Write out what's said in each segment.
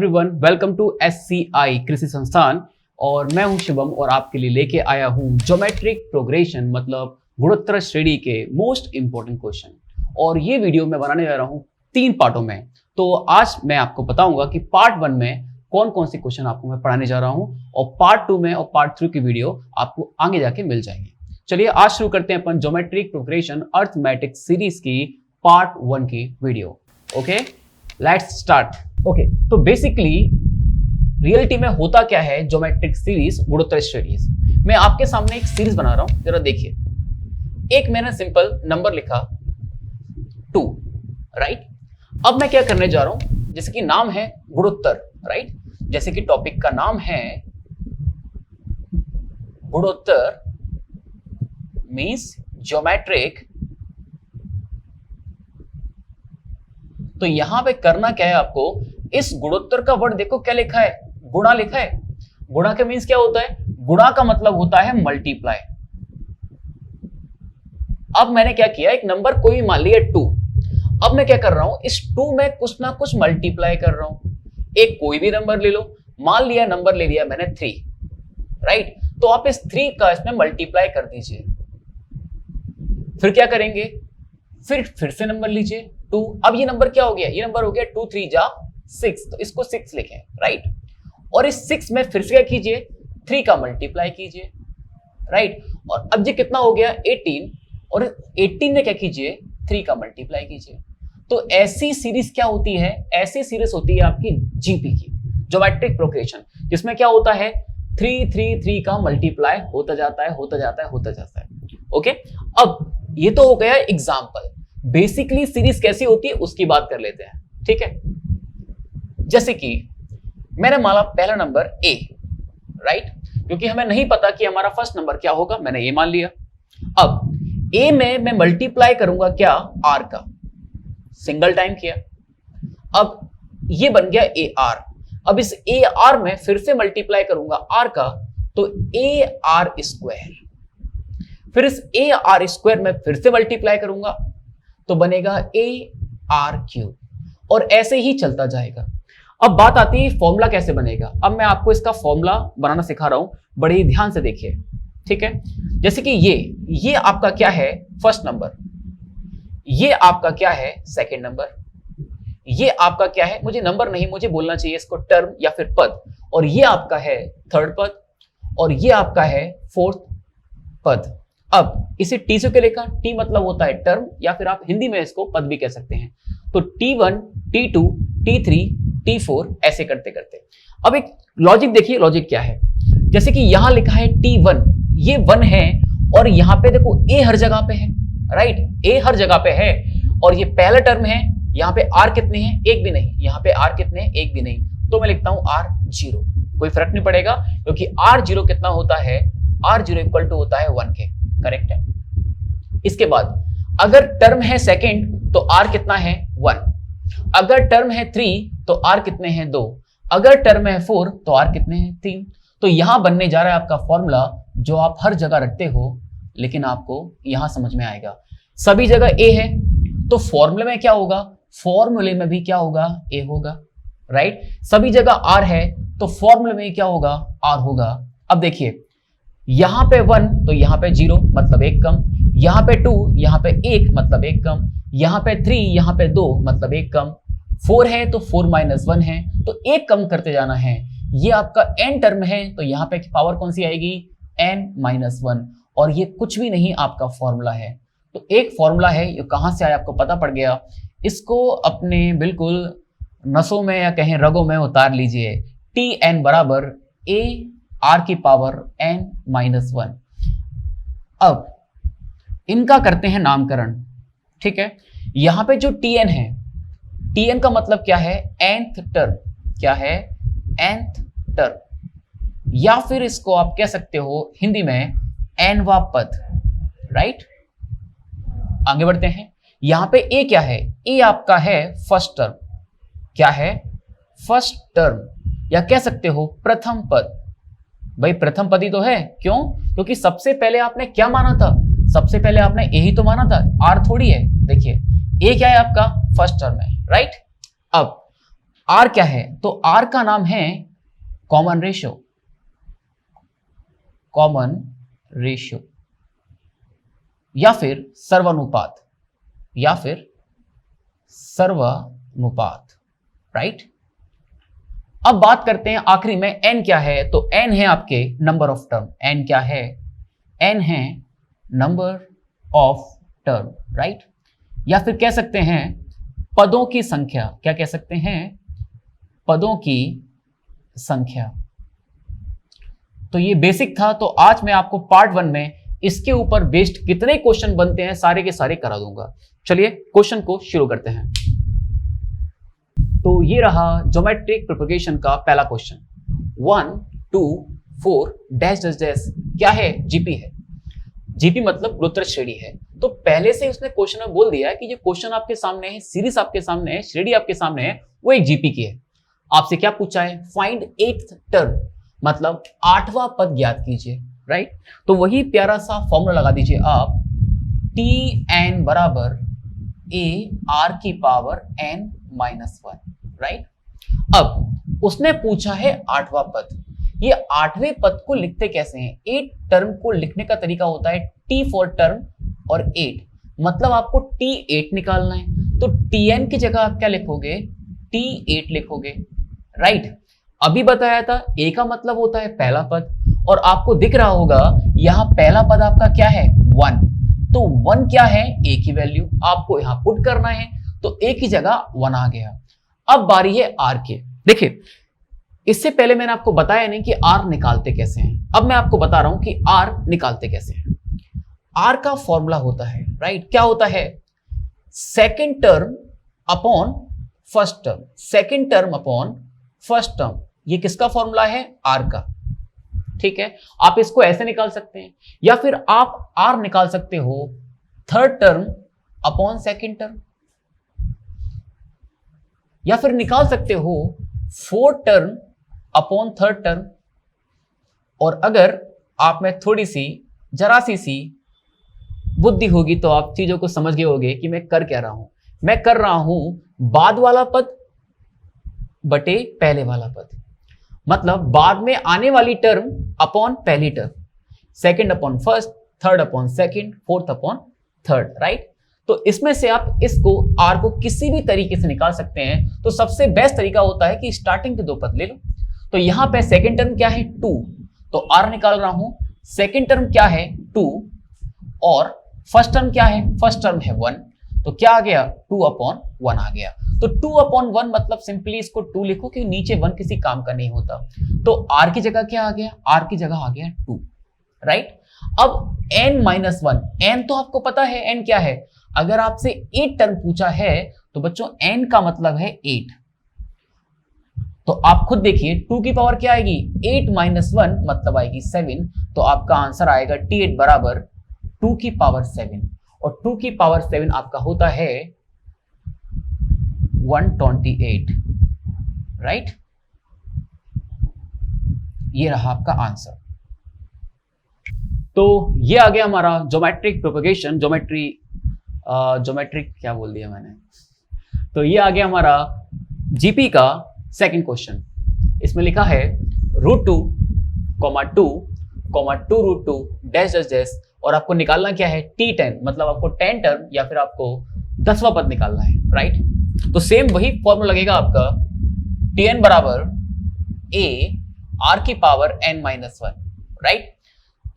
Everyone, welcome to SCI कृषि संस्थान। और मैं हूं शिवम और आपके लिए लेके आया हूं ज्योमेट्रिक प्रोग्रेशन मतलब गुणोत्तर श्रेणी के मोस्ट इंपॉर्टेंट क्वेश्चन। और ये वीडियो मैं बनाने जा रहा हूं 3 पार्टों में। तो आज मैं आपको बताऊंगा कि पार्ट 1 में कौन कौन से क्वेश्चन आपको मैं पढ़ाने जा रहा हूं और पार्ट 2 में और पार्ट 3 की वीडियो आपको आगे जाके मिल जाएंगे। चलिए आज शुरू करते हैं अपन ज्योमेट्रिक प्रोग्रेशन अर्थमेटिक सीरीज की पार्ट 1 की video. Okay, let's start. Okay, तो बेसिकली रियलिटी में होता क्या है ज्योमेट्रिक सीरीज गुणोत्तर श्रेणीज। मैं आपके सामने एक सीरीज बना रहा हूं, जरा देखिए। एक मैंने सिंपल नंबर लिखा 2, राइट। अब मैं क्या करने जा रहा हूं, जैसे कि नाम है गुणोत्तर, राइट। जैसे कि टॉपिक का नाम है गुणोत्तर मींस ज्योमेट्रिक। तो यहां पे करना क्या है आपको, इस गुणोत्तर का वर्ड देखो क्या लिखा है, गुणा लिखा है। गुणा का मींस क्या होता है, गुणा का मतलब होता है मल्टीप्लाई। अब मैंने क्या किया, एक नंबर कोई मान लिया 2। अब मैं क्या कर रहा हूं, इस 2 में कुछ ना कुछ मल्टीप्लाई कर रहा हूं। एक कोई भी नंबर ले लो, मान लिया नंबर ले लिया मैंने 3, राइट। तो आप इस 3 का इसमें मल्टीप्लाई कर दीजिए। फिर क्या करेंगे, फिर से नंबर लीजिए 2। अब ये नंबर क्या हो गया, ये नंबर हो गया 2 3 जा 6, तो इसको 6 लिखें, राइट। और इस 6 में फिर से क्या कीजिए, 3 का मल्टीप्लाई कीजिए, राइट। और अब ये कितना हो गया 18, और 18 में क्या कीजिए 3 का मल्टीप्लाई कीजिए। तो ऐसी सीरीज क्या होती है, ऐसी सीरीज होती है आपकी जीपी की, ज्योमेट्रिक प्रोग्रेशन, जिसमें क्या होता है 3 3 3 का मल्टीप्लाई होता जाता है, होता जाता है, होता जाता है। ओके, अब ये तो हो गया एग्जाम्पल। बेसिकली सीरीज कैसी होती है उसकी बात कर लेते हैं, ठीक है। जैसे कि मैंने माना पहला नंबर ए, राइट, क्योंकि हमें नहीं पता कि हमारा फर्स्ट नंबर क्या होगा, मैंने ए मान लिया। अब ए में मैं मल्टीप्लाई करूंगा क्या, आर का, सिंगल टाइम किया। अब ये बन गया ए आर। अब इस ए आर में फिर से मल्टीप्लाई करूंगा आर का, तो ए आर स्क्वायर। फिर इस ए आर स्क्वायर में फिर से मल्टीप्लाई करूंगा तो बनेगा ए आर क्यूब, और ऐसे ही चलता जाएगा। अब बात आती है फॉर्मूला कैसे बनेगा। अब मैं आपको इसका फॉर्मूला बनाना सिखा रहा हूं, बड़े ही ध्यान से देखिए, ठीक है। जैसे कि ये आपका क्या है फर्स्ट नंबर, ये आपका क्या है सेकंड नंबर, ये आपका क्या है, मुझे नंबर नहीं मुझे बोलना चाहिए इसको टर्म या फिर पद, और ये आपका है थर्ड पद, और ये आपका है फोर्थ पद। अब इसे टी से क्या लिखा, टी मतलब होता है टर्म, या फिर आप हिंदी में इसको पद भी कह सकते हैं। तो T1 T2 T3 T4 ऐसे करते करते। अब एक लॉजिक देखिए, लॉजिक क्या है। जैसे कि यहां लिखा है T1, ये 1 है, और यहां पे देखो A हर जगह पे है, राइट, A हर जगह पे है, और ये पहला टर्म है। यहां पे R कितने हैं, एक भी नहीं। यहां पे R कितने हैं, एक भी नहीं। तो मैं लिखता हूं R0, कोई फर्क नहीं पड़ेगा, क्योंकि R0 कितना होता है, R0 इक्वल टू होता है 1 के, करेक्ट है। इसके बाद अगर टर्म है सेकंड तो R कितना है 1, अगर टर्म है 3 तो R कितने हैं 2, अगर टर्म है 4 तो R कितने हैं 3। तो यहां बनने जा रहा है आपका फॉर्मूला, जो आप हर जगह रखते हो, लेकिन आपको यहां समझ में आएगा। सभी जगह A है तो फॉर्मूले में क्या होगा, फॉर्मूले में भी क्या होगा, A होगा, राइट। सभी जगह R है तो फॉर्मूले में क्या होगा, R होगा। अब देखिए यहां पे 1 तो यहां पे 0 मतलब 1 कम, यहां पे 2 यहां पे 1 मतलब 1 कम, यहां पे 3 यहां पे 2 मतलब 1 कम, 4 है तो 4 - 1 है तो 1 कम करते जाना है। ये आपका n टर्म है तो यहां पे पावर कौन सी आएगी, n - 1, और ये कुछ भी नहीं आपका फॉर्मूला है। तो एक फॉर्मूला है, ये कहां से आया आपको पता पड़ गया। इसको अपने बिल्कुल नसों में या कहें रगों में उतार लीजिए। Tn बराबर a r की पावर n - 1। अब इनका करते हैं नामकरण, ठीक है। यहां पे जो Tn है, Tn का मतलब क्या है, nth टर्म, क्या है nth टर्म, या फिर इसको आप कह सकते हो हिंदी में nवां पद, राइट। आगे बढ़ते हैं, यहां पे a क्या है, a आपका है फर्स्ट टर्म, क्या है फर्स्ट टर्म, या कह सकते हो प्रथम पद। भाई प्रथम पद ही तो है, क्यों, क्योंकि सबसे पहले आपने क्या माना था, सबसे पहले आपने ए ही तो माना था, आर थोड़ी है। देखिए ए क्या है आपका फर्स्ट टर्म है, राइट। अब आर क्या है? तो आर का नाम है कॉमन रेशियो, कॉमन रेशियो या फिर सर्वानुपात, या फिर सर्वानुपात, राइट। अब बात करते हैं आखिरी में n क्या है? तो n है आपके नंबर ऑफ टर्म। n क्या है? n है नंबर ऑफ टर्म, राइट। या फिर कह सकते हैं पदों की संख्या। क्या कह सकते हैं? पदों की संख्या। तो ये बेसिक था। तो आज मैं आपको पार्ट 1 में इसके ऊपर बेस्ड कितने क्वेश्चन बनते हैं सारे के सारे करा दूंगा। चलिए क्वेश्चन को शुरू करते हैं। तो ये रहा ज्योमेट्रिक प्रोपगेशन का पहला क्वेश्चन। 1 2 4 डैश डैश डैश क्या है? जीपी है। जीपी मतलब गुणोत्तर श्रेणी है। तो पहले से उसने क्वेश्चन में बोल दिया है कि जो क्वेश्चन आपके सामने है, सीरीज आपके सामने है, श्रेणी आपके सामने है, वो एक जीपी की है। आपसे क्या पूछा है? फाइंड 8th टर्म, मतलब 8वां पद ज्ञात कीजिए, राइट। तो वही प्यारा सा फॉर्मूला लगा दीजिए आप, टी एन बराबर ए आर की पावर n माइनस 1, राइट। अब उसने पूछा है 8वां पद। ये 8वें पद को लिखते कैसे हैं? 8 टर्म को लिखने का तरीका होता है t फॉर टर्म और 8, मतलब आपको t8 निकालना है। तो tn की जगह आप क्या लिखोगे? t8 लिखोगे, राइट। अभी बताया था a का मतलब होता है पहला पद, और आपको दिख रहा होगा यहां पहला पद आपका क्या है? 1। तो 1 क्या है? a की वैल्यू आपको यहां पुट करना है, तो a की जगह 1 आ गया। अब बारी है r के। देखिए इससे पहले मैंने आपको बताया नहीं कि r निकालते कैसे हैं। अब मैं आपको बता रहा हूं कि r निकालते कैसे हैं। r का फॉर्मूला होता है, राइट, क्या होता है? Second term upon first term, second term upon first term. ये किसका फॉर्मूला है? r का, ठीक है। आप इसको ऐसे निकाल सकते हैं, या फिर आप r निकाल सकते हो third term upon second term, या फिर निकाल सकते हो fourth term upon third term. और अगर आप में थोड़ी सी जरा सी बुद्धि होगी तो आप चीजों को समझ गए होंगे कि मैं कर क्या रहा हूं। मैं कर रहा हूं बाद वाला पद बटे पहले वाला पद, मतलब बाद में आने वाली टर्म अपॉन पहली term, second upon first, third upon second, fourth upon third, right. तो इसमें से आप इसको r को किसी भी तरीके से निकाल सकते हैं। तो सबसे बेस्ट तरीका होता है कि स्टार्टिंग के 2 पद ले लो। तो यहां पे सेकंड टर्म क्या है? 2, तो r निकाल रहा हूं। सेकंड टर्म क्या है? 2, और फर्स्ट टर्म क्या है? फर्स्ट टर्म है 1, तो क्या आ गया? 2 अपॉन 1 आ गया। तो 2 अपॉन 1 मतलब सिंपली इसको 2 लिखो, क्योंकि नीचे 1 किसी काम का नहीं होता। तो r की जगह क्या आ गया? r की जगह आ गया 2, राइट। अब n माइनस 1, n तो आपको पता है n क्या है। अगर आपसे 8 टर्म पूछा है तो बच्चों n का मतलब है 8। तो आप खुद देखिए 2 की पावर क्या आएगी? 8 माइनस 1 मतलब आएगी 7। तो आपका आंसर आएगा t8 बराबर 2 की पावर 7, और 2 की पावर 7 आपका होता है 128, राइट। ये रहा आपका आंसर। तो ये आ गया हमारा ज्योमेट्रिक प्रोपगेशन, ज्योमेट्रिक क्या बोल दिया मैंने। तो ये आ गया हमारा जीपी का सेकंड क्वेश्चन। इसमें लिखा है √2, 2 √2 डैश डैश डैश, और आपको निकालना क्या है? t10, मतलब आपको 10 टर्म या फिर आपको 10वां पद निकालना है, राइट। तो सेम वही फॉर्मूला लगेगा आपका, tn बराबर a r की पावर n माइनस 1, राइट।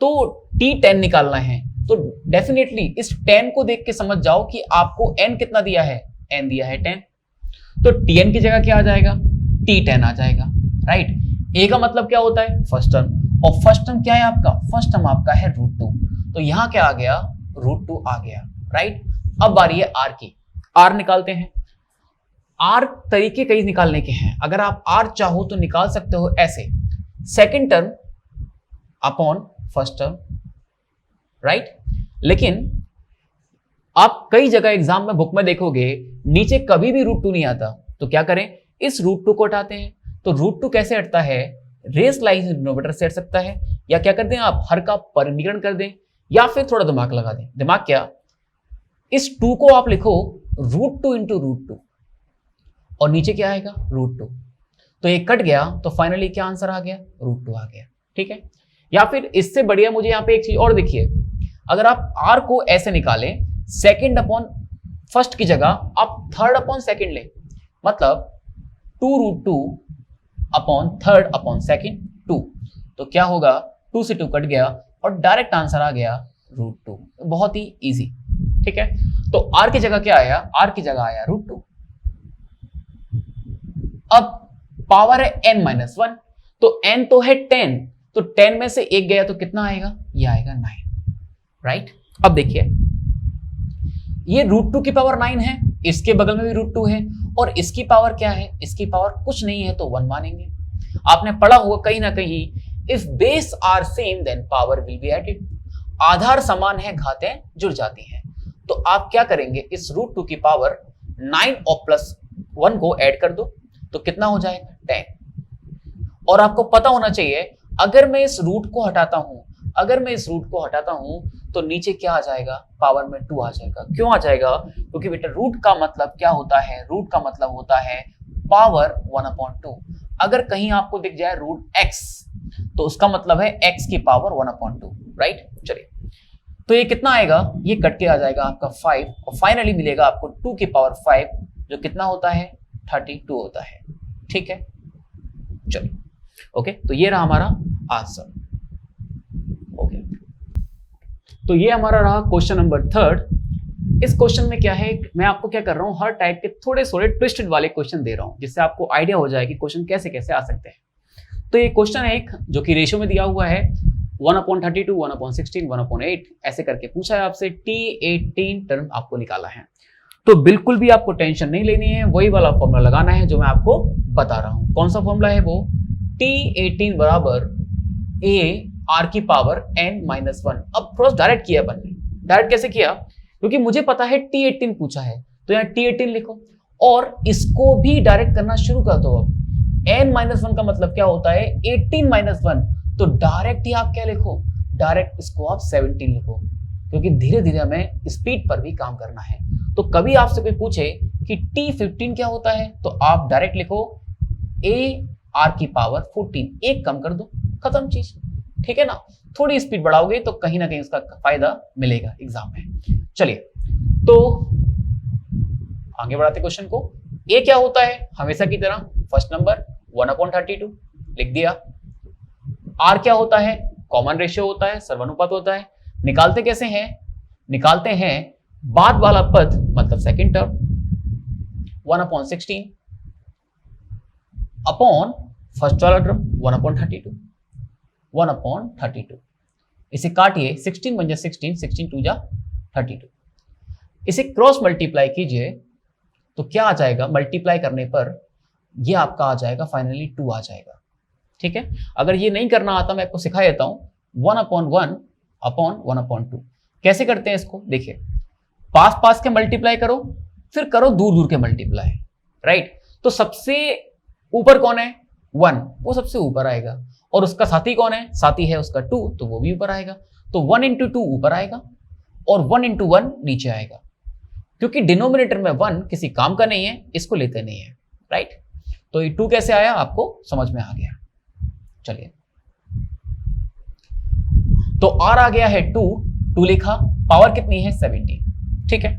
तो t10 निकालना है, तो डेफिनेटली इस 10 को देख के समझ जाओ कि आपको n कितना दिया है? n दिया है 10। तो tn की जगह क्या आ जाएगा? t10 आ जाएगा, राइट। a का मतलब क्या होता है? फर्स्ट टर्म, और फर्स्ट टर्म क्या है आपका? फर्स्ट टर्म आपका है √2, तो यहां क्या आ गया? √2 आ गया, राइट। अब बारी है r की। r निकालते हैं। r तरीके कई निकालने के हैं। अगर आप r चाहो तो निकाल सकते हो ऐसे, second term upon first term, right. लेकिन आप कई जगह एग्जाम में बुक में देखोगे नीचे कभी भी √2 नहीं आता। तो क्या करें? इस √2 को हटाते हैं। तो √2 कैसे हटता है? रेस लाइन डिनोमिनेटर से हट सकता है, या क्या कर दें आप? हर का परिमीकरण कर दें, या फिर थोड़ा दिमाग लगा दें। दिमाग क्या? इस 2 को आप लिखो √2 इंटू √2, और नीचे क्या आएगा √2। तो ये कट गया तो फाइनली क्या आंसर आ गया √2 आ गया। ठीक है, या फिर इससे बढ़िया मुझे यहाँ पे एक चीज और देखिए, अगर आप r को ऐसे निकालें सेकंड अपॉन फर्स्ट की जगह आप थर्ड अपॉन सेकंड ले, मतलब 2√2 अपॉन थर्ड अपॉन सेकंड 2, तो क्या होगा 2 से 2 कट गया और डायरेक्ट आंसर आ गया √2। बहुत ही इजी। ठीक है, तो r की जगह क्या आया, r की जगह आया √2। अब पावर है n-1, तो n तो है 10, तो 10 में से एक गया तो कितना आएगा, ये आएगा 9, राइट। अब देखिए ये √2 की पावर 9 है, इसके बगल में भी √2 है, और इसकी पावर क्या है, इसकी पावर कुछ नहीं है तो 1 मानेंगे। आपने पढ़ा होगा कहीं ना कहीं, if base are same then power will be added, आधार समान है घातें जुड़ जाती हैं। तो आप क्या करेंगे, इस √2 की पावर 9 और +1 को ऐड कर दो तो कितना हो जाएगा 10। और आपको पता होना चाहिए अगर मैं इस रूट को हटाता हूं, अगर मैं इस रूट को हटाता हूं तो नीचे क्या आ जाएगा, पावर में 2 आ जाएगा। क्यों आ जाएगा, क्योंकि बेटा रूट का मतलब क्या होता है, रूट का मतलब होता है पावर 1/2। अगर कहीं आपको दिख जाए √x तो उसका मतलब है x की पावर 1/2, राइट। चलिए तो ये कितना आएगा, ये कट के आ जाएगा आपका 5, और फाइनली मिलेगा आपको 2 की पावर 5 जो कितना होता है 32 होता है। ठीक है, चलिए ओके, तो ये रहा हमारा आंसर। ओके, तो ये हमारा रहा क्वेश्चन नंबर 3। इस क्वेश्चन में क्या है, मैं आपको क्या कर रहा हूं, हर टाइप के थोड़े थोड़े ट्विस्टेड वाले क्वेश्चन दे रहा हूं जिससे आपको आइडिया हो जाए कि क्वेश्चन कैसे कैसे आ सकते हैं। तो ये क्वेश्चन है एक जो कि रेशियो में दिया हुआ है 1/32, 1/16, 1/8 ऐसे करके पूछा है आपसे, T18 टर्म आपको निकाला है। तो बिल्कुल भी आपको टेंशन नहीं लेनी है, वही वाला फॉर्मूला लगाना है जो मैं आपको बता रहा हूं। कौन सा फॉर्मूला है वो, T18 बराबर a r की पावर n-1। अब थोड़ा डायरेक्ट किया अपन ने, डायरेक्ट कैसे किया, क्योंकि मुझे पता है T18 पूछा है तो यहाँ T18 लिखो, और इसको भी डायरेक्ट करना शुरू कर दो। अब n-1 का मतलब क्या होता है 18-1, तो डायरेक्ट ही आप क्या लिखो, डायरेक्ट इसको आप 17 लिखो, क्योंकि धीरे धीरे हमें स्पीड पर भी काम करना है। तो कभी आपसे कोई पूछे कि T15 क्या होता है तो आप डायरेक्ट लिखो a r की पावर 14, एक कम कर दो, खत्म चीज। ठीक है ना, थोड़ी स्पीड बढ़ाओगे तो कहीं ना कहीं उसका फायदा मिलेगा एग्जाम में। चलिए तो आगे बढ़ाते क्वेश्चन को। a क्या होता है, हमेशा की तरह फर्स्ट नंबर 1/32 लिख दिया। r क्या होता है, कॉमन रेशियो होता है, सर्वानुपात होता है। निकालते कैसे हैं, निकालते हैं बाद वाला पद मतलब सेकंड टर्म 1/16 अपॉन फर्स्ट वाला टर्म 1/32। इसे काटिए, 16 बन जा 16, 16 2 जा 32। इसे क्रॉस मल्टीप्लाई कीजिए तो क्या आ जाएगा, मल्टीप्लाई करने पर ये आपका आ जाएगा फाइनली 2 आ जाएगा। ठीक है, अगर ये नहीं करना आता मैं आपको सिखा देता हूं, 1/1 अपॉन 1/2 कैसे करते हैं इसको। देखिए पास पास के मल्टीप्लाई करो, फिर करो दूर दूर के मल्टीप्लाई, राइट। तो सबसे ऊपर कौन है 1, वो सबसे ऊपर आएगा, और उसका साथी कौन है, साथी है उसका 2, तो वो भी ऊपर आएगा। तो 1 × 2 ऊपर आएगा और 1 × 1 नीचे आएगा, क्योंकि डिनोमिनेटर में 1 किसी काम का नहीं है, इसको लेते नहीं है, राइट। तो ये 2 कैसे आया आपको समझ में आ गया। चलिए तो r आ गया है 2 लिखा, पावर कितनी है 70। ठीक है,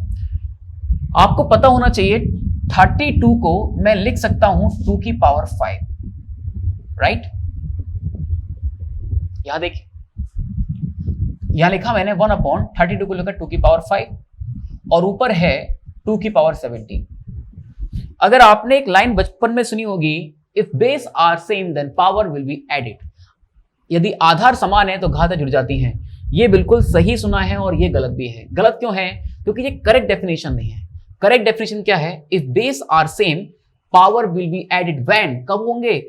आपको पता होना चाहिए 32 को मैं लिख सकता हूं 2 की पावर 5, राइट। यहां देखिए, यहां लिखा मैंने 1/32 को लेकर 2 की पावर 5, और ऊपर है 2 की पावर 70। अगर आपने एक लाइन बचपन में सुनी होगी, if base are same then power will be added, यदि आधार समान है तो घातें जुड़ जाती हैं। ये बिल्कुल सही सुना है और ये गलत भी है। गलत क्यों है, क्योंकि ये करेक्ट डेफिनेशन नहीं है। करेक्ट डेफिनेशन क्या है, if base are same power will be added when, कब होंगे,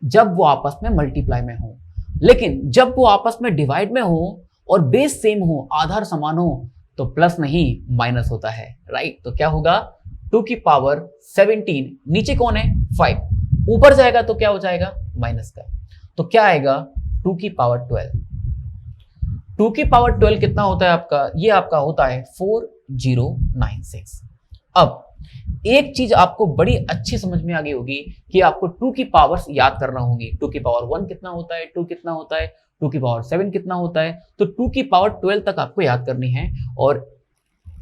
जब वो आपस में मल्टीप्लाई में हो। लेकिन जब वो आपस में डिवाइड में हो और बेस सेम हो, आधार समान हो, तो प्लस नहीं माइनस होता है, राइट। तो क्या होगा 2 की पावर 17, नीचे कौन है 5, ऊपर जाएगा तो क्या हो जाएगा माइनस का, तो क्या आएगा 2 की पावर 12। 2 की पावर 12 कितना होता है आपका, ये आपका होता है 4096। अब एक चीज आपको बड़ी अच्छी समझ में आ गई होगी कि आपको 2 की पावर्स याद करना होगी। 2 की पावर 1 कितना होता है, 2 कितना होता है, 2 की पावर 7 कितना होता है, तो 2 की पावर 12 तक आपको याद करनी है और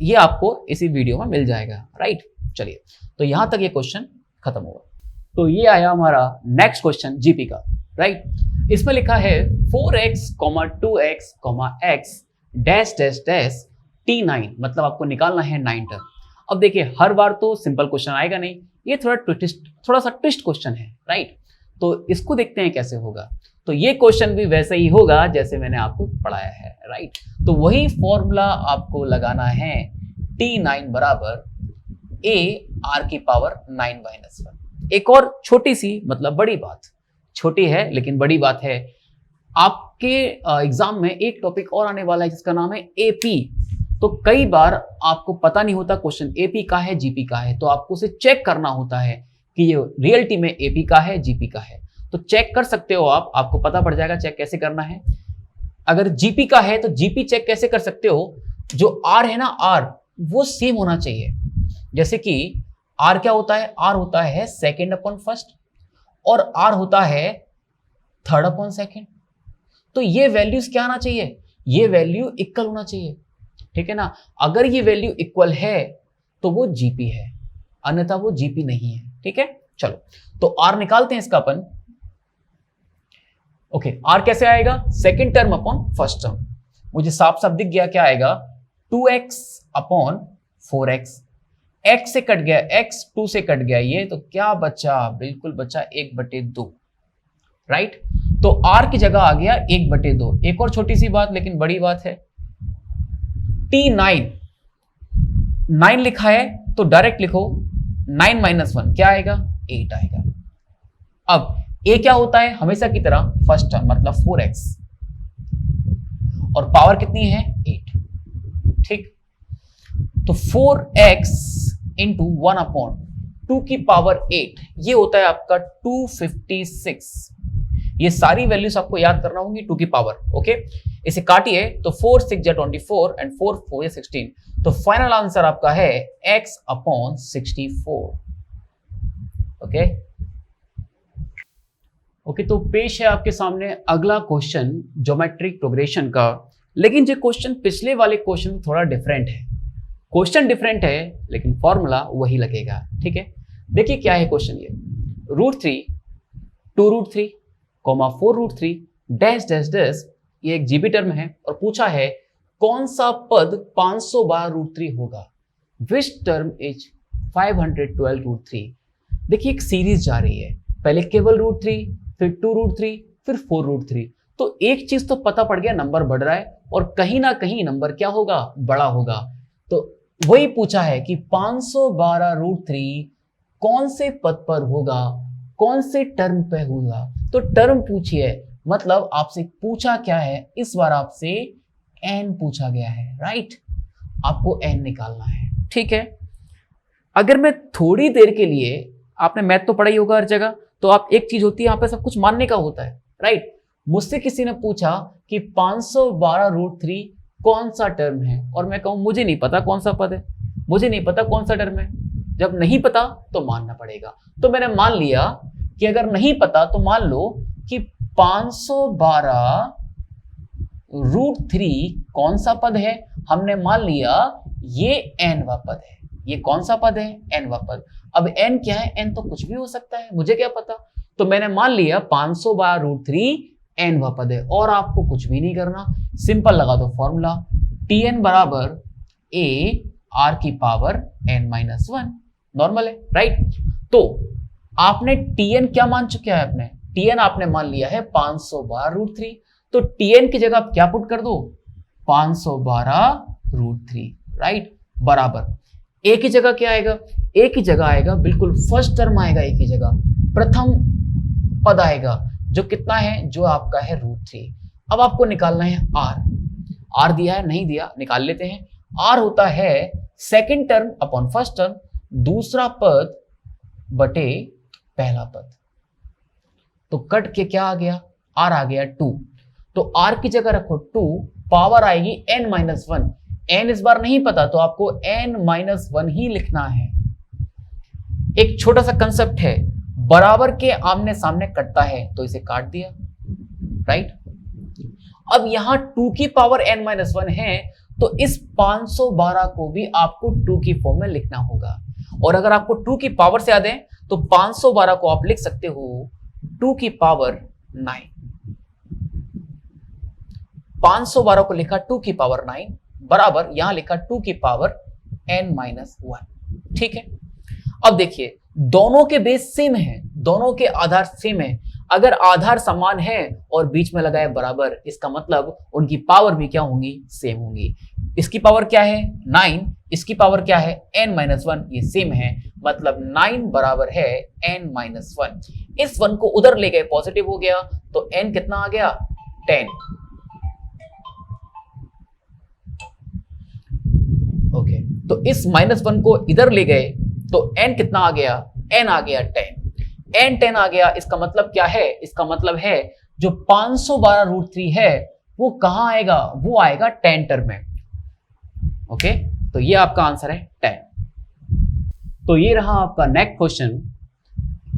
ये आपको इसी वीडियो में मिल जाएगा, राइट। चलिए, तो यहां तक ये क्वेश्चन खत्म हुआ। तो ये आया हमारा नेक्स्ट क्वेश्चन जीपी का, राइट। इसमें लिखा है 4x, 2x, x dash dash dash T9, मतलब आपको निकालना है 9 टर्म। अब देखिए, हर बार तो सिंपल क्वेश्चन आएगा नहीं, ये थोड़ा सा ट्विस्ट क्वेश्चन है, राइट। तो इसको देखते हैं कैसे होगा। तो ये क्वेश्चन भी वैसे ही होगा जैसे मैंने आपको पढ़ाया है, राइट। तो वही फॉर्मूला आपको लगाना है, T9 बराबर a r की पावर 9-1। एक और छोटी सी, मतलब बड़ी बात, छोटी है लेकिन बड़ी बात है, आपके एग्जाम में एक टॉपिक और आने वाला है जिसका नाम है एपी। तो कई बार आपको पता नहीं होता क्वेश्चन एपी का है जीपी का है, तो आपको उसे चेक करना होता है कि ये रियलिटी में एपी का है जीपी का है। तो चेक कर सकते हो आप, आपको पता पड़ जाएगा चेक कैसे करना है। अगर जीपी का है तो जीपी चेक कैसे कर सकते हो, जो आर है ना, आर वो सेम होना चाहिए। जैसे कि आर क्या होता है, आर होता है सेकेंड अपॉन फर्स्ट और आर होता है थर्ड अपॉन सेकेंड। तो ये वैल्यूज क्या आना चाहिए, ये वैल्यू इक्वल होना चाहिए, ठीक है ना। अगर ये वैल्यू इक्वल है तो वो जीपी है, अन्यथा वो जीपी नहीं है, ठीक है। चलो, तो आर निकालते हैं इसका अपन। ओके, आर कैसे आएगा, second term upon first term. मुझे साफ साफ दिख गया क्या आएगा, 2x अपॉन 4x। x से कट गया x, 2 से कट गया ये, तो क्या बचा, बिल्कुल बचा 1/2, राइट। तो r की जगह आ गया 1/2। एक और छोटी सी बात लेकिन बड़ी बात है, T9 9 लिखा है तो डायरेक्ट लिखो 9 - 1 क्या आएगा, 8 आएगा। अब a क्या होता है, हमेशा की तरह फर्स्ट टर्म मतलब 4x और पावर कितनी है 8, ठीक। तो 4x इंटू 1/2 की पावर 8, ये होता है आपका 256। ये सारी वैल्यूज आपको याद करना होंगी 2 की पावर, ओके। इसे काटिए तो 4 6 जा 24 एंड 4 4 या 16। तो फाइनल आंसर आपका है x/64, ओके। ओके, तो पेश है आपके सामने अगला क्वेश्चन ज्योमेट्रिक प्रोग्रेशन का। लेकिन जो क्वेश्चन पिछले वाले क्वेश्चन थोड़ा डिफरेंट है, क्वेश्चन डिफरेंट है लेकिन फॉर्मूला वही लगेगा, ठीक है। देखिए क्या है क्वेश्चन, ये √3 2√3 4√3 डैश डैश डैश, ये एक जीबी टर्म है और पूछा है कौन सा पद 512√3 होगा, विच टर्म इज 512√3। देखिए एक सीरीज जा रही है, पहले केवल √3, फिर 2√3, फिर 4√3। तो एक चीज तो पता पड़ गया, नंबर बढ़ रहा है और कहीं ना कहीं नंबर क्या होगा, बड़ा होगा। तो वही पूछा है कि 512√3 कौन से पद पर होगा, कौन से टर्म पे होगा। तो टर्म पूछिए, मतलब आपसे पूछा क्या है, इस बार आपसे n पूछा गया है, राइट। आपको n निकालना है, ठीक है। अगर मैं थोड़ी देर के लिए, आपने मैथ तो पढ़ा ही होगा हर जगह, तो आप एक चीज होती है यहाँ पे सब कुछ मानने का होता है, राइट। मुझसे किसी ने पूछा कि 512√3 कौन सा टर्म है और मैं कहूं मुझे नहीं पता कौन सा पद है, मुझे नहीं पता कौन सा टर्म है। जब नहीं पता तो मानना पड़ेगा। तो मैंने मान लिया कि अगर नहीं पता तो मान लो कि 512√3 कौन सा पद है, हमने मान लिया ये n-वा पद है। ये कौन सा पद है, n-वा पद। अब n क्या है, n तो कुछ भी हो सकता है, मुझे क्या पता। तो मैंने मान लिया 512√3 n-वा पद है और आपको कुछ भी नहीं करना, सिंपल लगा दो फॉर्मूला, Tn बराबर a r की पावर n-1, नॉर्मल है, राइट। तो आपने Tn क्या मान चुके हैं, आपने Tn आपने मान लिया है 512√3। तो Tn की जगह आप क्या पुट कर दो, 512√3, राइट, बराबर a की जगह क्या आएगा, a की जगह आएगा बिल्कुल फर्स्ट टर्म आएगा, a की जगह प्रथम पद आएगा जो कितना है, जो आपका है √3। अब आपको निकालना है r दिया है नहीं दिया, निकाल लेते हैं। r होता है second term upon first term, दूसरा पद बटे पहला पद। तो कट के क्या आ गया, r आ गया 2। तो r की जगह रखो 2, पावर आएगी n-1। n इस बार नहीं पता तो आपको n-1 ही लिखना है, एक छोटा सा कंसेप्ट है, बराबर के आमने सामने कटता है तो इसे काट दिया, राइट। अब यहां 2 की पावर n-1 है, तो इस 512 को भी आपको 2 की फॉर्म में लिखना होगा। और अगर आपको 2 की पावर से याद है तो 512 को आप लिख सकते हो 2 की पावर 9। 512 को लिखा 2 की पावर 9 बराबर यहां लिखा 2 की पावर n-1। ठीक है। अब देखिए दोनों के बेस सेम है, दोनों के आधार सेम है। अगर आधार समान है और बीच में लगाए बराबर, इसका मतलब उनकी पावर भी क्या होंगी, सेम होंगी। इसकी पावर क्या है 9, इसकी पावर क्या है n-1, ये सेम है, मतलब 9 बराबर है n-1। इस 1 को उधर ले गए, पॉजिटिव हो गया, तो n कितना आ गया 10। ओके, तो इस -1 को इधर ले गए तो n कितना आ गया, n आ गया 10। n 10 आ गया, इसका मतलब क्या है, इसका मतलब है जो 512√3 है वो कहां आएगा, वो आएगा 10 टर्म में। ओके, तो ये आपका आंसर है 10। तो ये रहा आपका नेक्स्ट क्वेश्चन।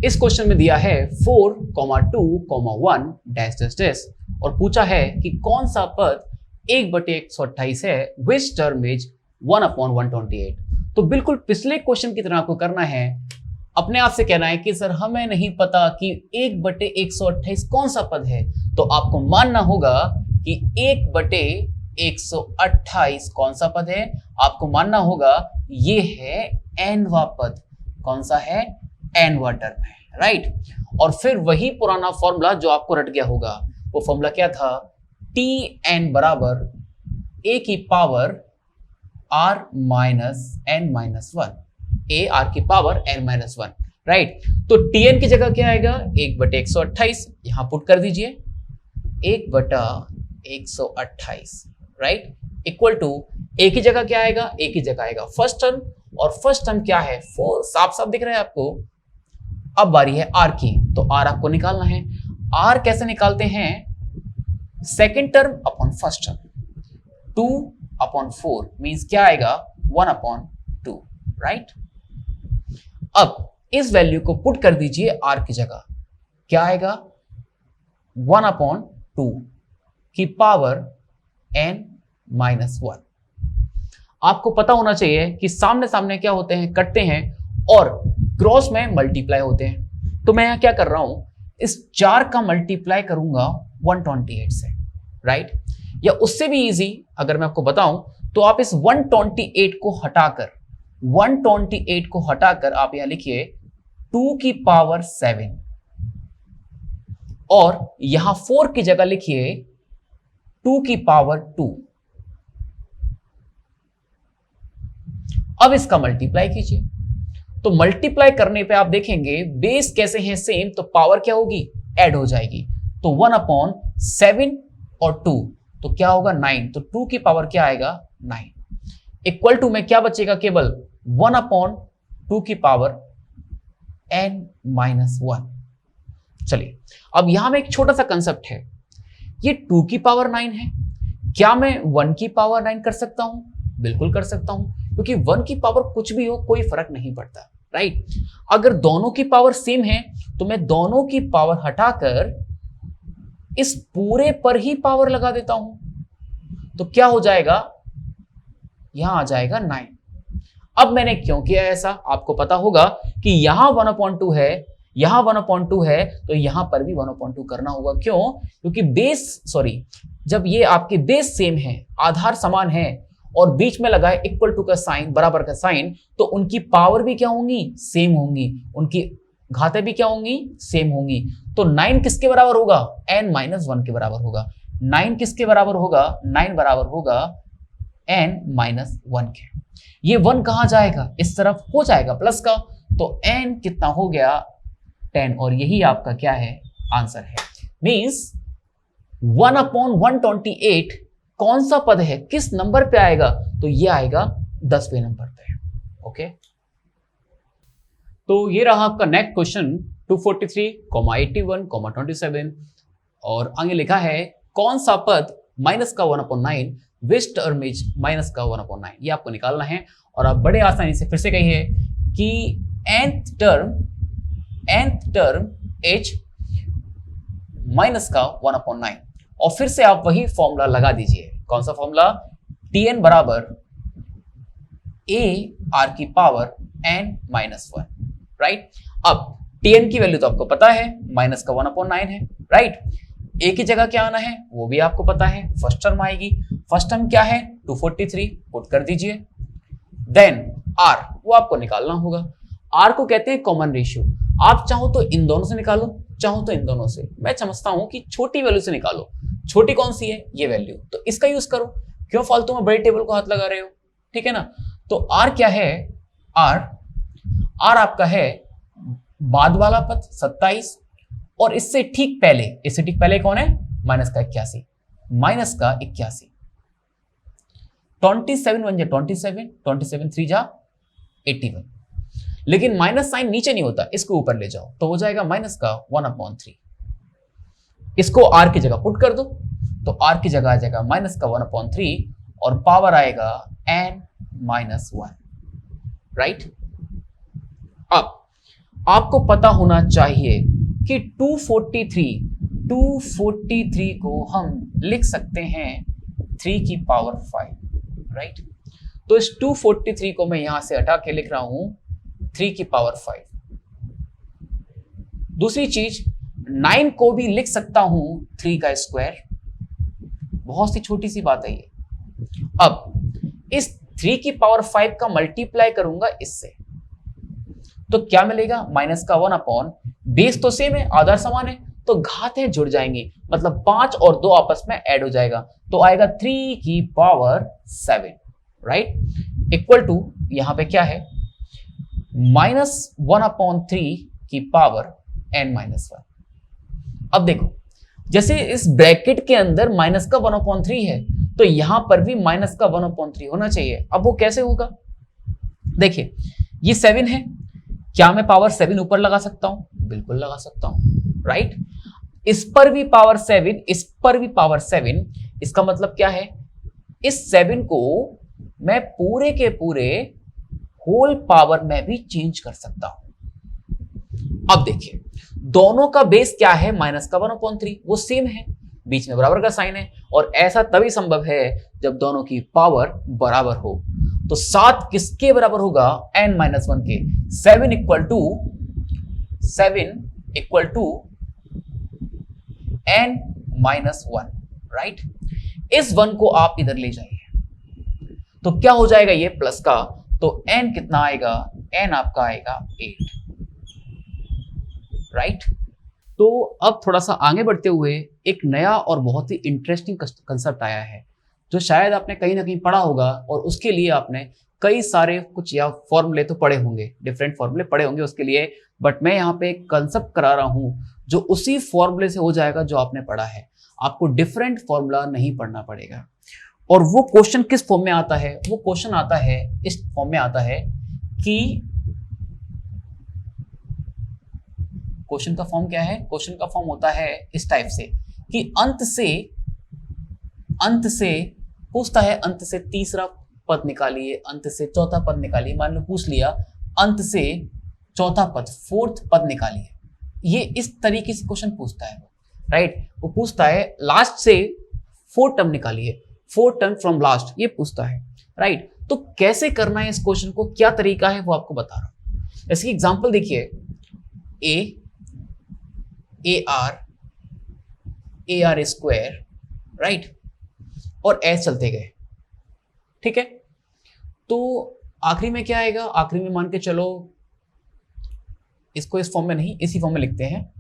इस क्वेश्चन में दिया है 4, 2, 1 डैश डैश डैश और पूछा है कि कौन सा पद 1/128 है, विच टर्म इज 1/128। तो बिल्कुल पिछले क्वेश्चन की तरह आपको करना है, अपने आप से कहना है कि सर हमें नहीं पता कि 1/128 कौन सा पद है, तो आपको मानना होगा कि 1/128 कौन सा पद है, आपको मानना होगा ये है nवा पद। कौन सा है, nवा टर्म है, राइट। और फिर वही पुराना फॉर्मूला जो आपको रट गया होगा, वो फॉर्मूला क्या था, tn बराबर a की power r minus n-1, a r की पावर n-1, राइट। तो tn की जगह क्या आएगा 1/128, यहां पुट कर दीजिए 1/128, राइट, इक्वल टू a की जगह क्या आएगा, a की जगह आएगा फर्स्ट टर्म, और फर्स्ट टर्म क्या है 4, साफ साफ दिख रहा है आपको। अब बारी है r की, तो r आपको निकालना है। r कैसे निकालते हैं, second term upon first term, 2/4 means क्या आएगा 1/2, राइट। अब इस वैल्यू को पुट कर दीजिए r की जगह, क्या आएगा 1/2 की पावर n-1। आपको पता होना चाहिए कि सामने सामने क्या होते हैं, कटते हैं, और क्रॉस में मल्टीप्लाई होते हैं। तो मैं यहां क्या कर रहा हूं, इस 4 का मल्टीप्लाई करूंगा 128 से, राइट। या उससे भी इजी अगर मैं आपको बताऊं तो आप इस 128 को हटाकर आप यहां लिखिए 2 की पावर 7 और यहां 4 की जगह लिखिए 2 की पावर 2। अब इसका मल्टीप्लाई कीजिए, तो मल्टीप्लाई करने पे आप देखेंगे बेस कैसे हैं सेम, तो पावर क्या होगी, ऐड हो जाएगी। तो 1/7 और 2 तो क्या होगा 9, तो 2 की पावर क्या आएगा 9, इक्वल टू में क्या बचेगा, केवल 1/2 की पावर n-1। चलिए अब यहां में एक छोटा सा कंसेप्ट है, ये 2 की पावर 9 है, क्या मैं 1 की पावर 9 कर सकता हूं, बिल्कुल कर सकता हूं, क्योंकि 1 की पावर कुछ भी हो कोई फर्क नहीं पड़ता, राइट। अगर दोनों की पावर सेम है तो मैं दोनों की पावर हटाकर इस पूरे पर ही पावर लगा देता हूं, तो क्या हो जाएगा, यहां आ जाएगा 9। अब मैंने क्यों किया ऐसा, आपको पता होगा कि यहां 1/2 है, यहां 1/2 है, तो यहां पर भी 1/2 करना होगा। क्यों, क्योंकि जब ये आपके बेस सेम है, आधार समान है, और बीच में लगा है इक्वल टू का साइन, बराबर का साइन, तो उनकी पावर भी क्या होंगी, सेम होंगी, उनकी घातें भी क्या होंगी, सेम होंगी। तो 9 किसके बराबर होगा, n-1 के बराबर होगा। 9 किसके बराबर होगा, 9 बराबर होगा n-1 के। ये 1 कहां जाएगा, इस तरफ हो जाएगा प्लस का, तो n कितना हो गया 10, और यही आपका क्या है, आंसर है। मींस 1/128 कौन सा पद है, किस नंबर पे आएगा, तो ये आएगा 10वें नंबर पे। ओके, तो ये रहा आपका नेक्स्ट क्वेश्चन 243, 81, 27, और आगे लिखा है कौन सा पद माइनस का 1/9 विच टर्म इज माइनस का 1/9, ये आपको निकालना है। और आप बड़े आसानी से फिर से कहिए कि nth टर्म h माइनस का 1/9 और फिर से आप वही फॉर्मूला लगा दीजिए। कौन सा फॉर्मूला? tn बराबर a r की पावर n माइनस 1, राइट। अब tn की वैल्यू तो आपको पता है, माइनस का 1/9 है, राइट। a की जगह क्या आना है वो भी आपको पता है, फर्स्ट टर्म आएगी। फर्स्ट टर्म क्या है? 243, पुट कर दीजिए। देन r वो आपको निकालना होगा। r को कहते हैं कॉमन रेशियो। आप चाहो तो इन दोनों से निकालो, चाहो तो इन दोनों से। मैं समझता हूं कि छोटी वैल्यू से निकालो। छोटी कौन सी है? ये वैल्यू, तो इसका यूज करो। क्यों फालतू में बड़े टेबल को हाथ लगा रहे हो? ठीक है ना। तो r क्या है? r आपका है बाद वाला पद 27 और इससे ठीक पहले कौन है? माइनस का 81, माइनस का 81। 27 1 जा 27 3 जा 81। लेकिन माइनस साइन नीचे नहीं होता, इसको ऊपर ले जाओ तो हो जाएगा माइनस का 1/3। इसको r की जगह पुट कर दो तो r की जगह आ जाएगा माइनस का 1/3 और पावर आएगा n माइनस 1, राइट। अब आपको पता होना चाहिए कि 243 को हम लिख सकते हैं 3 की पावर 5, राइट। तो इस 243 को मैं यहां से हटा के लिख रहा हूं 3 की पावर 5। दूसरी चीज 9 को भी लिख सकता हूं 3 का स्क्वायर। बहुत सी छोटी सी बात है ये। अब इस 3 की पावर 5 का मल्टीप्लाई करूंगा इससे तो क्या मिलेगा? माइनस का 1/, बेस तो सेम है, आधार समान है, तो घातें जुड़ जाएंगी, मतलब 5 और 2 आपस में ऐड हो जाएगा तो आएगा 3 की पावर 7, राइट। इक्वल टू यहां पे क्या है? माइनस 1/3 की पावर n माइनस 1। अब देखो, जैसे इस ब्रैकेट के अंदर माइनस का 1/3 है तो यहां पर भी माइनस का 1/3 होना चाहिए। अब वो कैसे होगा? देखिए, ये 7 है, क्या मैं पावर 7 ऊपर लगा सकता हूं? बिल्कुल लगा सकता हूं, राइट। इस पर भी पावर 7, इस पर भी पावर 7। इसका मतलब क्या है? इस 7 को मैं पूरे के पूरे होल पावर में भी चेंज कर सकता हूं। अब देखिए, दोनों का बेस क्या है? माइनस का 1/3, वो सेम है, बीच में बराबर का साइन है, और ऐसा तभी संभव है जब दोनों की पावर बराबर हो। तो 7 किसके बराबर होगा? n माइनस 1 के। 7 equal to n minus 1, right. इस 1 को आप इधर ले जाइए तो क्या हो जाएगा? ये प्लस का, तो n कितना आएगा? n आपका आएगा 8, राइट। तो अब थोड़ा सा आगे बढ़ते हुए एक नया और बहुत ही इंटरेस्टिंग कंसेप्ट आया है जो शायद आपने कहीं ना कहीं पढ़ा होगा, और उसके लिए आपने कई सारे कुछ या फॉर्मूले तो पढ़े होंगे, डिफरेंट फॉर्मूले पढ़े होंगे उसके लिए, बट मैं यहाँ पे एक कंसेप्ट करा रहा हूँ जो उसी फॉर्मूले से हो जाएगा जो आपने पढ़ा है। आपको डिफरेंट फॉर्मूला नहीं पढ़ना पड़ेगा। और वो क्वेश्चन किस फॉर्म में आता है? वो क्वेश्चन आता है इस फॉर्म में आता है कि क्वेश्चन का फॉर्म क्या है? क्वेश्चन का फॉर्म होता है इस टाइप से कि अंत से पूछता है, अंत से तीसरा पद निकालिए, अंत से चौथा पद निकालिए। मान लो पूछ लिया अंत से चौथा पद, फोर्थ पद निकालिए। ये इस तरीके से क्वेश्चन पूछता है, राइट। वो पूछता है लास्ट से 4 टर्म निकालिए, 4 टर्म फ्रॉम लास्ट, ये पूछता है, राइट। तो कैसे करना है इस क्वेश्चन को, क्या तरीका है, वो आपको बता रहा हूं। इसकी एग्जांपल देखिए, AR स्क्वायर, राइट, और S चलते गए, ठीक है। तो आखिरी में क्या आएगा? आखिरी में मान के चलो, इसको इस फॉर्म में नहीं, इसी फॉर्म में लिखते हैं,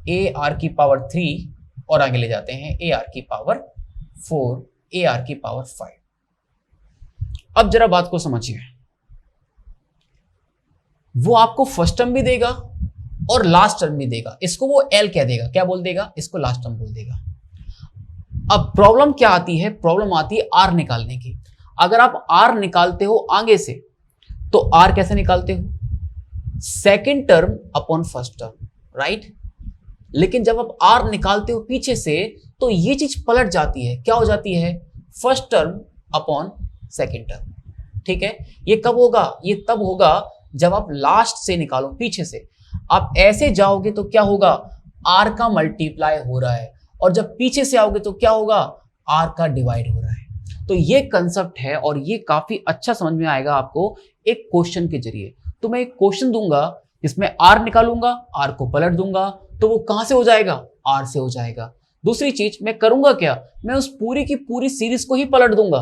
AR की पावर 3 और आगे ले जाते हैं AR की पावर 4, AR की पावर 5। अब जरा बात को समझिए, वो आपको फर्स्ट टर्म भी देगा और लास्ट टर्म भी देगा। इसको वो L कह देगा, क्या बोल देगा? इसको लास्ट टर्म बोल देगा। अब प्रॉब्लम क्या आती है? प्रॉब्लम आती है R निकालने की। अगर आप R निकालते हो आगे से तो R कैसे निकालते हो? Second term upon first term, right. लेकिन जब आप R निकालते हो पीछे से तो ये चीज पलट जाती है, क्या हो जाती है? First term upon second term, ठीक है। ये कब होगा? ये तब होगा जब आप लास्ट से निकालो, पीछे से आप ऐसे जाओगे तो क्या होगा, r का मल्टीप्लाई हो रहा है, और जब पीछे से आओगे तो क्या होगा, r का डिवाइड हो रहा है। तो ये कंसेप्ट है और ये काफी अच्छा समझ में आएगा आपको एक क्वेश्चन के जरिए। तो मैं एक क्वेश्चन दूंगा जिसमें r निकालूंगा, r को पलट दूंगा, तो वो कहां से हो जाएगा, r से हो जाएगा। दूसरी चीज मैं करूंगा क्या, मैं उस पूरी की पूरी सीरीज को ही पलट दूंगा,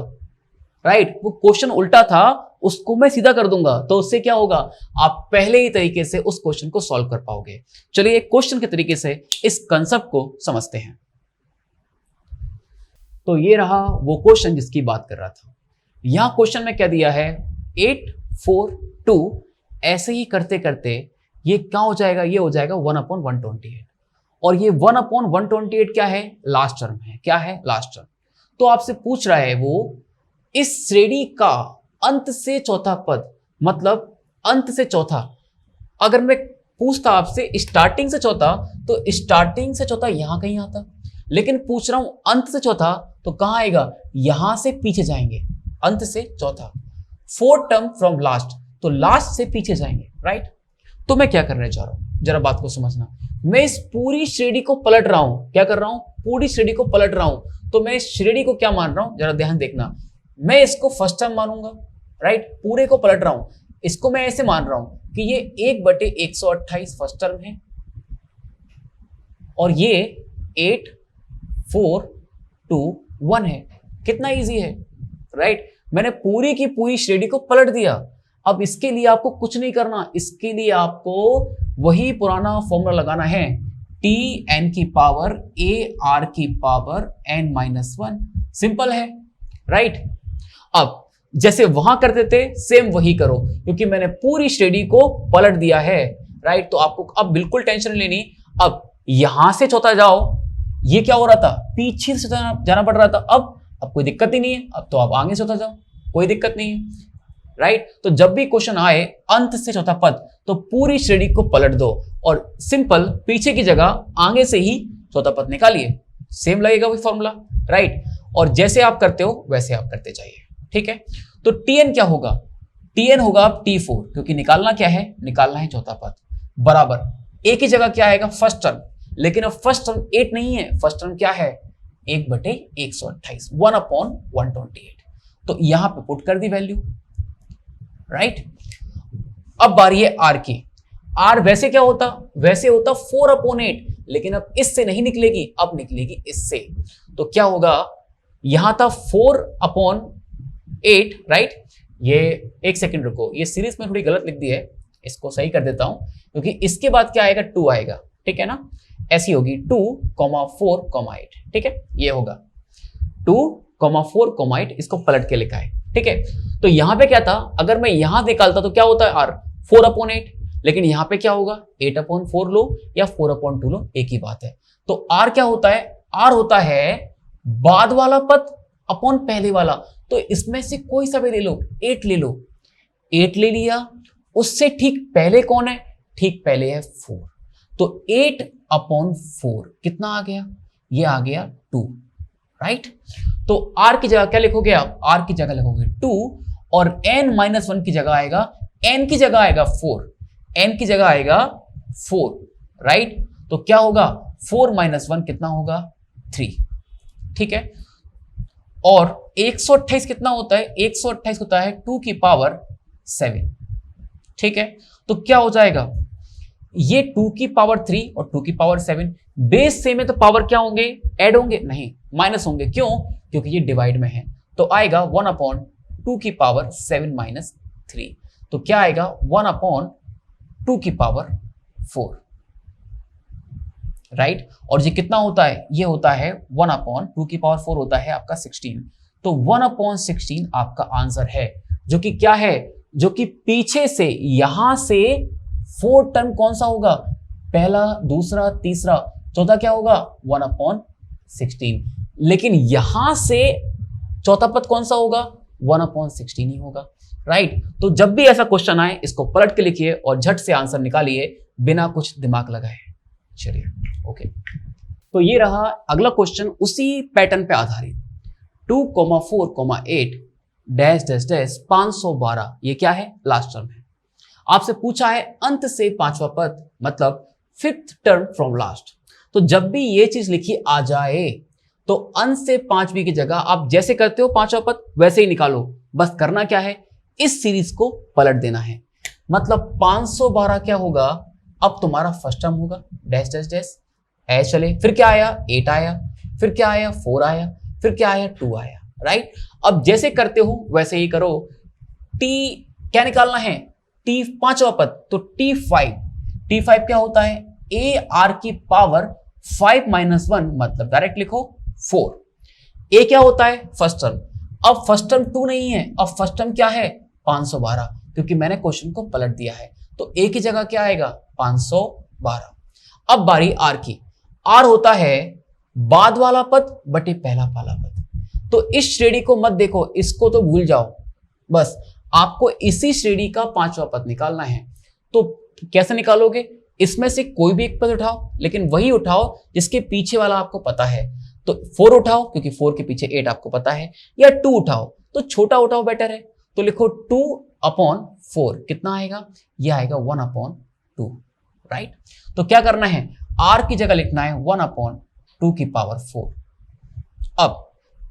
राइट। वो क्वेश्चन उल्टा था उसको मैं सीधा कर दूंगा, तो उससे क्या होगा, आप पहले ही तरीके से उस क्वेश्चन को सॉल्व कर पाओगे। चलिए एक क्वेश्चन के तरीके से इस कंसेप्ट को समझते हैं। तो ये रहा वो क्वेश्चन जिसकी बात कर रहा था। यहां क्वेश्चन में क्या दिया है, 8 4 2, ऐसे ही करते करते ये क्या हो जाएगा, ये हो जाएगा 1/128, और ये 1/128 क्या है, लास्ट टर्म है। क्या है, लास्ट टर्म। तो आपसे पूछ रहा है वो इस श्रेणी का अंत से चौथा पद, मतलब अंत से चौथा। अगर मैं पूछता आपसे स्टार्टिंग से चौथा, तो स्टार्टिंग से चौथा यहां कहीं आता, लेकिन पूछ रहा हूं अंत से चौथा, तो कहां आएगा, यहां से पीछे जाएंगे, अंत से चौथा। फोर्थ टर्म फ्रॉम लास्ट, तो लास्ट से पीछे जाएंगे, राइट। तो मैं क्या करने जा रहा हूं, जरा बात को समझना। मैं इस पूरी श्रेणी को पलट रहा हूं, क्या कर रहा हूं, पूरी श्रेणी को पलट रहा हूं। तो मैं इस श्रेणी को क्या मान रहा हूं, जरा ध्यान देखना। मैं इसको फर्स्ट टर्म मानूंगा, राइट, पूरे को पलट रहा हूं। इसको मैं ऐसे मान रहा हूं कि ये 1/128 फर्स्ट टर्म है, और ये 8 4 2 1 है। कितना इजी है, राइट। मैंने पूरी की पूरी श्रेणी को पलट दिया। अब इसके लिए आपको कुछ नहीं करना, इसके लिए आपको वही पुराना फॉर्मूला लगाना है, tn की पावर ar की पावर n-1। सिंपल है, राइट। अब जैसे वहां करते थे सेम वही करो, क्योंकि मैंने पूरी श्रेणी को पलट दिया है, राइट। तो आपको अब बिल्कुल टेंशन नहीं लेनी। अब यहां से चौथा जाओ, ये क्या हो रहा था, पीछे से जाना पड़ रहा था। अब कोई दिक्कत ही नहीं है, अब तो आप आगे से चौथा जाओ, कोई दिक्कत नहीं है, राइट। तो जब भी क्वेश्चन आए अंत से चौथा पद, तो पूरी श्रेणी को पलट दो और सिंपल पीछे की जगह आगे से ही चौथा पद निकालिए। सेम लगेगा वही फॉर्मूला, राइट। और जैसे आप करते हो वैसे आप करते जाइए, ठीक है। तो tn क्या होगा, tn होगा t4, क्योंकि निकालना क्या है, निकालना है चौथा पद, बराबर एक ही जगह क्या आएगा, फर्स्ट टर्म। लेकिन अब फर्स्ट टर्म 8 नहीं है, फर्स्ट टर्म क्या है, 1/128, 1/128। तो यहां पे पुट कर दी वैल्यू, राइट। अब बारी है r की। r वैसे क्या होता, वैसे होता 4/8, लेकिन अब इससे नहीं निकलेगी, अब निकलेगी इससे। तो क्या होगा, यहां था 4/8, राइट। ये एक सेकंड रुको, ये सीरीज में थोड़ी गलत लिख दी है, इसको सही कर देता हूं, क्योंकि इसके बाद क्या आएगा, 2 आएगा, ठीक है ना। ऐसी होगी 2, 4, 8, ठीक है। ये होगा 2, 4, 8, इसको पलट के लिखा है, ठीक है। तो यहां पे क्या था, अगर मैं यहां निकालता तो क्या होता है r, 4/8, लेकिन यहां पे क्या होगा, 8/4 लो या 4/2 लो, एक ही बात है। तो r क्या होता है, r होता है बाद वाला पद अपॉन पहले वाला। तो इसमें से कोई सा भी ले लो, 8 ले लो, 8 ले लिया। उससे ठीक पहले कौन है, ठीक पहले है 4। तो 8/4 कितना आ गया, ये आ गया 2, राइट। तो r की जगह क्या लिखोगे आप, r की जगह लिखोगे 2, और n-1 की जगह आएगा, n की जगह आएगा 4, n की जगह आएगा 4, राइट। तो क्या होगा, 4 - 1 कितना होगा, 3, ठीक है। और 128 कितना होता है, 128 होता है 2 की पावर 7, ठीक है। तो क्या हो जाएगा, ये 2 की पावर 3 और 2 की पावर 7 बेस सेम है, तो पावर क्या होंगे, ऐड होंगे, नहीं माइनस होंगे। क्यों, क्योंकि ये डिवाइड में है। तो आएगा 1/2 की पावर 7 - 3। तो क्या आएगा, 1/2 की पावर 4, राइट। और ये कितना होता है, ये होता है 1/2 की पावर 4 होता है आपका 16। तो 1/16 आपका आंसर है, जो कि क्या है, जो कि पीछे से यहां से 4 टर्म कौन सा होगा, पहला, दूसरा, तीसरा, चौथा क्या होगा, 1/16। लेकिन यहां से चौथा पद कौन सा होगा, 1/16 ही होगा, राइट। तो जब भी ऐसा क्वेश्चन आए इसको पलट के लिखिए और झट से आंसर निकालिए बिना कुछ दिमाग लगाए। चलिए, ओके। तो ये रहा अगला क्वेश्चन उसी पैटर्न पे आधारित, 2, 4, 8 डैश डैश डैश 512, ये क्या है, लास्ट टर्म है। आपसे पूछा है अंत से पांचवा पद, मतलब फिफ्थ टर्म फ्रॉम लास्ट। तो जब भी ये चीज लिखी आ जाए तो अंत से पांचवी की जगह आप जैसे करते हो पांचवा पद वैसे ही निकालो। बस करना क्या है, इस सीरीज को पलट देना है। मतलब 512 क्या होगा, अब तुम्हारा फर्स्ट टर्म होगा, डैश डैश डैश है चले, फिर क्या आया 8 आया, फिर क्या आया 4 आया, फिर क्या आया 2 आया, राइट। अब जैसे करते हो वैसे ही करो। टी क्या निकालना है, टी पांचवा पद, तो T5 क्या होता है, ए आर की पावर 5 - 1, मतलब डायरेक्ट लिखो 4। ए क्या होता है, फर्स्ट टर्म। अब फर्स्ट टर्म 2 नहीं है, अब फर्स्ट टर्म क्या है 512, क्योंकि मैंने क्वेश्चन को पलट दिया है। तो ए की जगह क्या आएगा 512। अब बारी आर की। आर होता है बाद वाला पद बटे पहला वाला पद। तो इस श्रेणी को मत देखो, इसको तो भूल जाओ, बस आपको इसी श्रेणी का पांचवा पद निकालना है। तो कैसे निकालोगे, इसमें से कोई भी एक पद उठाओ, लेकिन वही उठाओ जिसके पीछे वाला आपको पता है। तो 4 उठाओ क्योंकि 4 के पीछे 8 आपको पता है, या 2 उठाओ, तो छोटा उठाओ बेटर है। तो लिखो 2/4, कितना आएगा, यह आएगा 1/2, राइट। तो क्या करना है, r की जगह लिखना है 1/2 की पावर 4। अब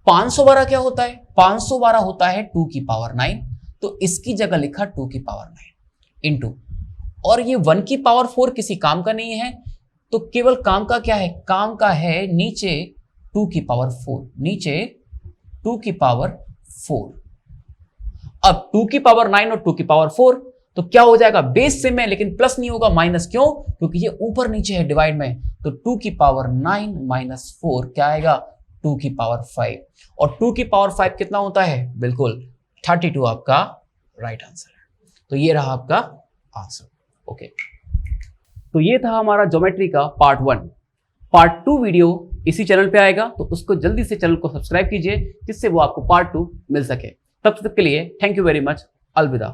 512 क्या होता है, 512 होता है 2 की पावर 9, तो इसकी जगह लिखा 2 की पावर 9 इंटू, और ये 1 की पावर 4 किसी काम का नहीं है, तो केवल काम का क्या है, काम का है नीचे 2 की पावर 4, नीचे 2 की पावर 4। अब 2 की पावर 9 और 2 की पावर 4, तो क्या हो जाएगा, बेस सेम है लेकिन प्लस नहीं होगा, माइनस क्यों, क्योंकि ये ऊपर नीचे है डिवाइड में। तो 2 की पावर 9 माइनस 4 क्या आएगा, 2 की पावर 5। और 2 की पावर 5 कितना होता है, बिल्कुल 32 आपका राइट आंसर है। तो ये रहा आपका आंसर, ओके। तो ये था हमारा ज्योमेट्री का पार्ट 1। पार्ट 2 वीडियो इसी चैनल पे आएगा, तो उसको जल्दी से चैनल को सब्सक्राइब कीजिए, जिससे वो आपको पार्ट 2 मिल सके। तब तक के लिए थैंक यू वेरी मच, अलविदा।